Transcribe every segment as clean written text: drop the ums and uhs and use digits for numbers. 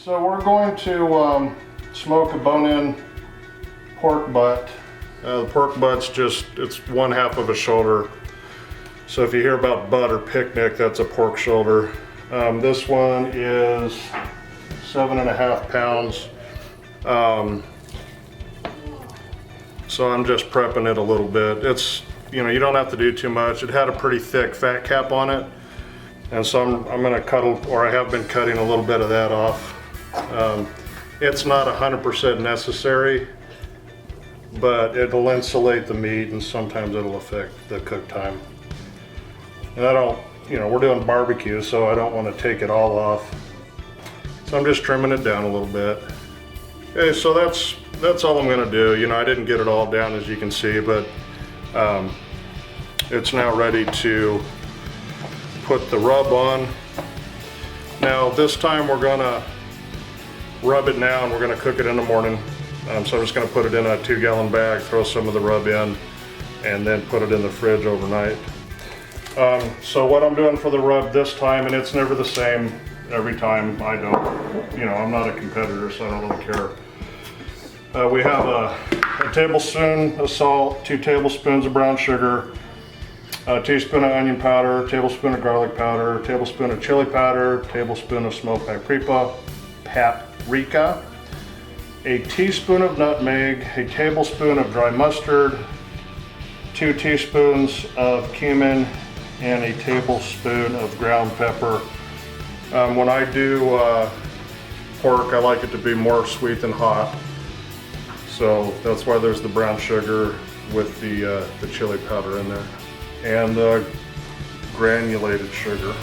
So we're going to smoke a bone-in pork butt. The pork butt's just, it's 1/2 of a shoulder. So if you hear about butt or picnic, that's a pork shoulder. This one is 7.5 pounds. So I'm just prepping it a little bit. It's, you know, you don't have to do too much. It had a pretty thick fat cap on it. And so I'm gonna cut, or I have been cutting a little bit of that off. It's not 100% necessary, but it'll insulate the meat and sometimes it'll affect the cook time. And I don't, you know, we're doing barbecue, so I don't want to take it all off. So I'm just trimming it down a little bit. Okay, so that's all I'm gonna do. You know, I didn't get it all down as you can see, but it's now ready to put the rub on. Now this time we're gonna rub it now and we're gonna cook it in the morning. So I'm just gonna put it in a 2-gallon bag, throw some of the rub in, and then put it in the fridge overnight. So what I'm doing for the rub this time, and it's never the same every time, I don't, you know, I'm not a competitor, so I don't really care. We have a tablespoon of salt, 2 tablespoons of brown sugar, a teaspoon of onion powder, a tablespoon of garlic powder, a tablespoon of chili powder, a tablespoon of smoked paprika, a teaspoon of nutmeg, a tablespoon of dry mustard, 2 teaspoons of cumin, and a tablespoon of ground pepper. When I do pork, I like it to be more sweet than hot. So that's why there's the brown sugar with the chili powder in there. And granulated sugar.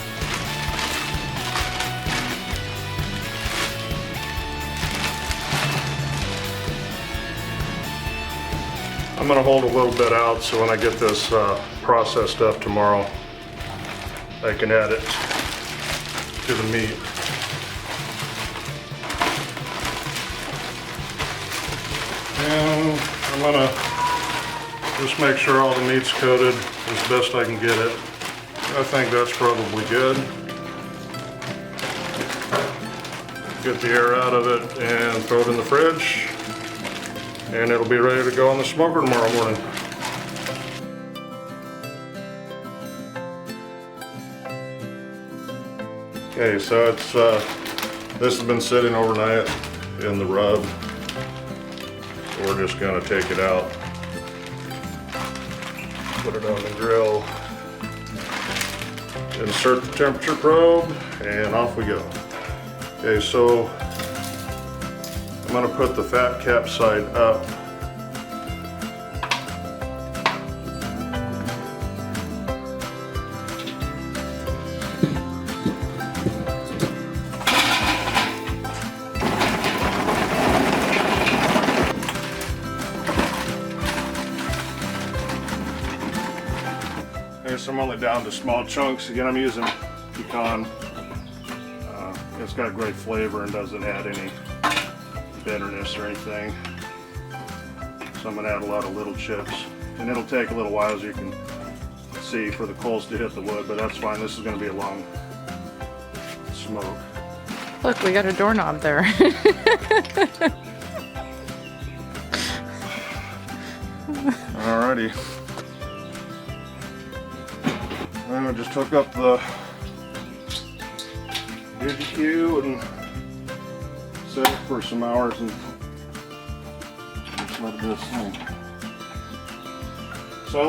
I'm gonna hold a little bit out so when I get this processed stuff tomorrow, I can add it to the meat. And I'm gonna just make sure all the meat's coated as best I can get it. I think that's probably good. Get the air out of it and throw it in the fridge. And it'll be ready to go on the smoker tomorrow morning. Okay, so it's this has been sitting overnight in the rub. So we're just gonna take it out, put it on the grill, insert the temperature probe, and off we go. Okay, so I'm gonna put the fat cap side up. Okay, so I'm only down to small chunks. Again, I'm using pecan. It's got great flavor and doesn't add any bitterness or anything. So I'm gonna add a lot of little chips, and it'll take a little while, as you can see, for the coals to hit the wood, but that's fine. This is gonna be a long smoke. Look, we got a doorknob there. Alrighty. And I just hook up the DigiQ and set it for some hours and just let it do its thing. So I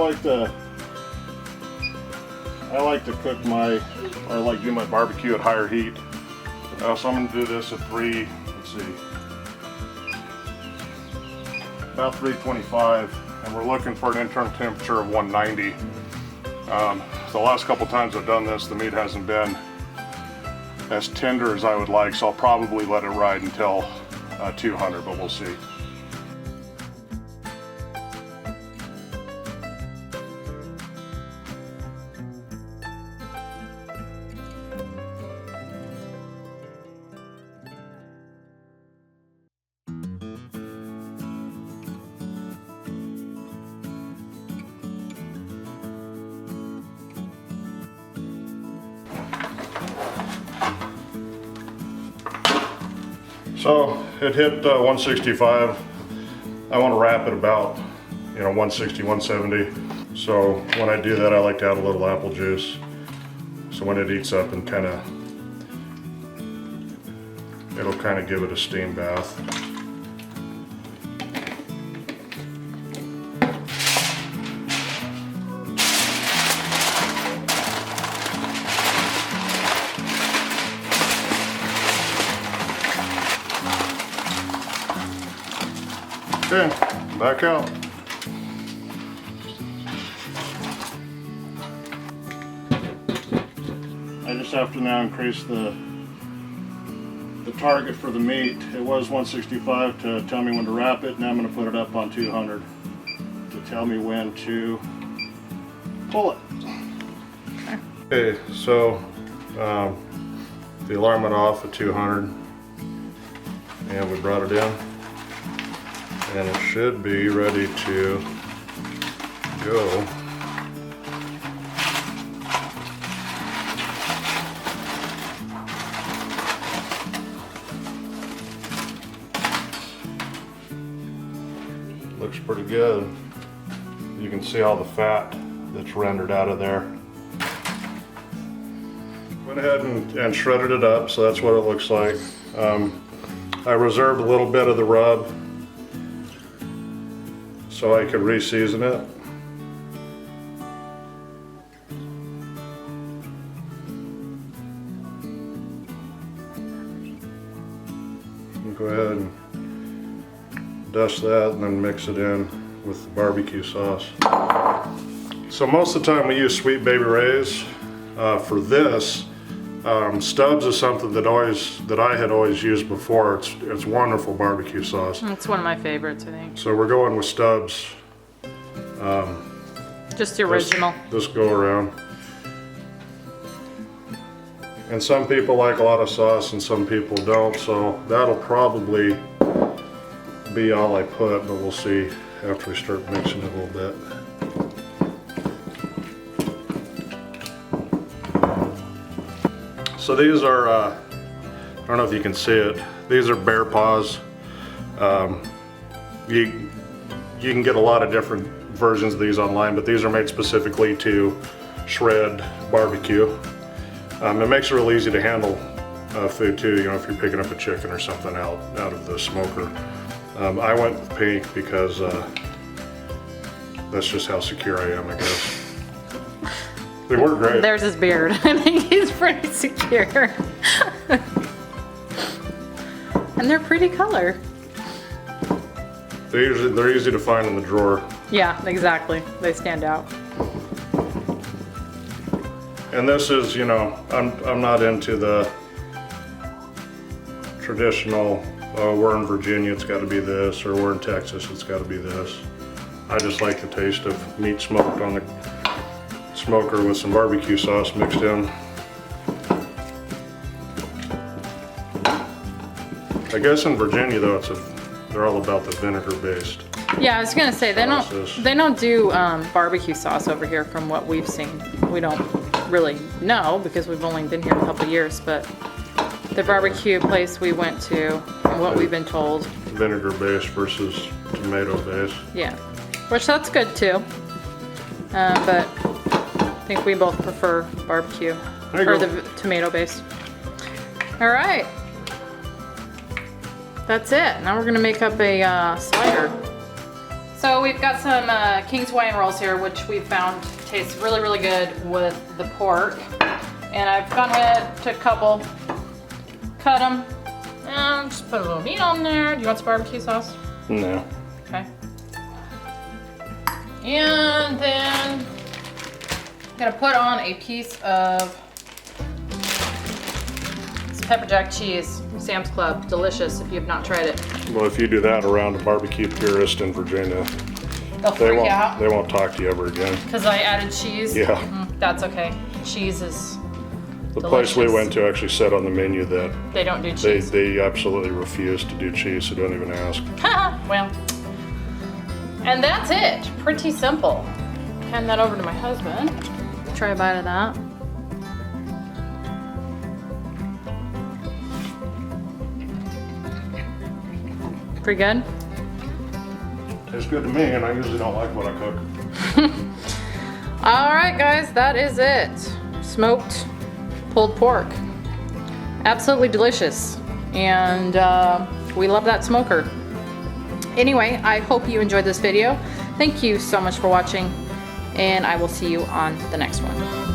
like to cook my, or I like to do my barbecue at higher heat. So I'm going to do this at let's see, about 325, and we're looking for an internal temperature of 190. The last couple times I've done this, the meat hasn't been as tender as I would like, so I'll probably let it ride until 200, but we'll see. So it hit 165. I want to wrap it about, 160, 170. So when I do that, I like to add a little apple juice. So when it eats up and it'll kind of give it a steam bath. Okay, back out. I just have to now increase the target for the meat. It was 165 to tell me when to wrap it. Now I'm going to put it up on 200 to tell me when to pull it. Okay, so the alarm went off at 200 and we brought it in. And it should be ready to go. Looks pretty good. You can see all the fat that's rendered out of there. Went ahead and shredded it up, so that's what it looks like. I reserved a little bit of the rub so I could re-season it. Go ahead and dust that and then mix it in with the barbecue sauce. So most of the time we use Sweet Baby Ray's. For this, Stubbs is something that I had always used before. It's wonderful barbecue sauce. It's one of my favorites, I think. So we're going with Stubbs. Just the original. This go around. And some people like a lot of sauce and some people don't, so that'll probably be all I put, but we'll see after we start mixing it a little bit. So these are, I don't know if you can see it, these are bear paws. You can get a lot of different versions of these online, but these are made specifically to shred barbecue. It makes it real easy to handle food too, if you're picking up a chicken or something out of the smoker. I went with pink because that's just how secure I am, I guess. They work great. There's his beard. I think he's pretty secure. And they're pretty color. They're easy to find in the drawer. Yeah, exactly. They stand out. And this is, I'm not into the traditional, we're in Virginia, it's got to be this, or we're in Texas, it's got to be this. I just like the taste of meat smoked on the smoker with some barbecue sauce mixed in. I guess in Virginia though, they're all about the vinegar based. Yeah, I was gonna say they don't do barbecue sauce over here from what we've seen. We don't really know because we've only been here a couple years, but the barbecue place we went to and what we've been told. Vinegar based versus tomato based. Yeah, which that's good too. But I think we both prefer barbecue or the tomato based. All right, that's it. Now we're gonna make up a slider. So we've got some King's Hawaiian rolls here, which we found tastes really, really good with the pork. And I've gone ahead, took a couple, cut them, and just put a little meat on there. Do you want some barbecue sauce? No. Okay. And then I'm gonna put on a piece of this pepper jack cheese, Sam's Club. Delicious if you have not tried it. Well, if you do that around a barbecue purist in Virginia, They'll freak out. They won't talk to you ever again. Because I added cheese? Yeah. That's okay. Cheese is The delicious. place we went to actually said on the menu that They don't do cheese. they absolutely refuse to do cheese, so don't even ask. Well, and that's it. Pretty simple. Hand that over to my husband. Try a bite of that. Pretty good? Tastes good to me, and I usually don't like what I cook. All right, guys, that is it. Smoked pulled pork. Absolutely delicious. And we love that smoker. Anyway, I hope you enjoyed this video. Thank you so much for watching, and I will see you on the next one.